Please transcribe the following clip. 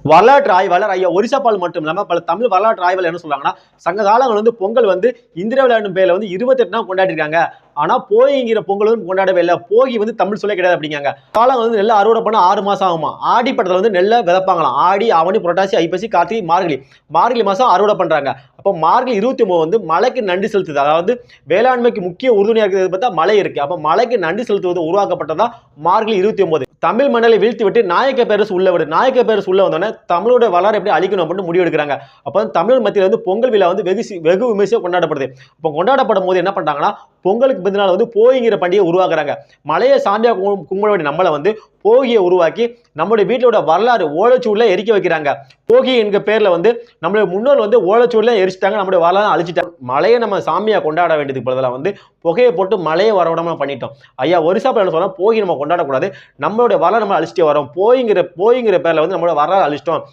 வரலாற்று ஆய்வாளர் ஐயா ஒரிசாபால் மட்டும் இல்லாம பல தமிழ் வரலாற்று ஆய்வாளர் என்ன சொல்றாங்கன்னா, சங்க காலங்கள் பொங்கல் இந்திர விளையாடும் பேர்ல 28 நாள் கொண்டாடி இருக்காங்க. ஆனா போகிங்கிற பொங்கல் கொண்டாடவே இல்லை. போகி தமிழ் சொல்ல கிடையாது அப்படிங்காங்க. காலங்கள் நெல்லை அறுவடை பண்ண 6 மாசம் ஆகுமா. ஆடி பட்டத்துல நெல்லை விதைப்பாங்களாம். ஆடி, ஆவணி, புரட்டாசி, ஐப்பசி, கார்த்திகை, மார்கழி மாசம் அறுவடை பண்றாங்க. அப்போ மார்கழி 29 மழைக்கு நன்றி செலுத்துது. அதாவது வேளாண்மைக்கு முக்கிய உறுதுணையா இருக்கிறது பார்த்தா மழை இருக்கு. அப்ப மழைக்கு நன்றி செலுத்துவது உருவாக்கப்பட்டதான் மார்கழி 29. தமிழ் மண்ணலை வீழ்த்தி விட்டு நாயக்க பேரரசு உள்ள விடு. நாயக்க பேரரசு உள்ள வந்தோடனே தமிழோட வரலாறு எப்படி அழிக்கணும் அப்படின்னு முடிவு எடுக்கிறாங்க. அப்ப தமிழ் மத்தியில பொங்கல் விழா வெகு விமர்சையா கொண்டாடப்படுது. அப்ப கொண்டாடப்படும் போது என்ன பண்றாங்கன்னா, பொங்கலுக்கு பிந்தின நாள் போகிங்கிற பண்டிகை உருவாக்குறாங்க. மலையை சாமியா கும்பிட வேண்டிய நம்மளை போகியை உருவாக்கி நம்மளுடைய வீட்டோட வரலாறு ஓலைச்சுவடில எரிக்க வைக்கிறாங்க. போகி என்கிற பேர்ல நம்மளுடைய முன்னோர் ஓலைச்சுவடில எரிச்சிட்டாங்க. நம்மளுடைய வரலாறு அழிச்சிட்டாங்க. மலையை நம்ம சாமியா கொண்டாட வேண்டியதுக்கு பதிலாக புகையை போட்டு மலையை வரவிடாம பண்ணிட்டோம். ஐயா ஒரிசாபால் என்ன சொன்னா, போகி நம்ம கொண்டாடக்கூடாது, நம்மளுடைய வரலாறு நம்ம அழிச்சிட்டே வரோம். போகிங்கிற பேர்ல நம்மளோட வரலாறு அழிச்சிட்டோம்.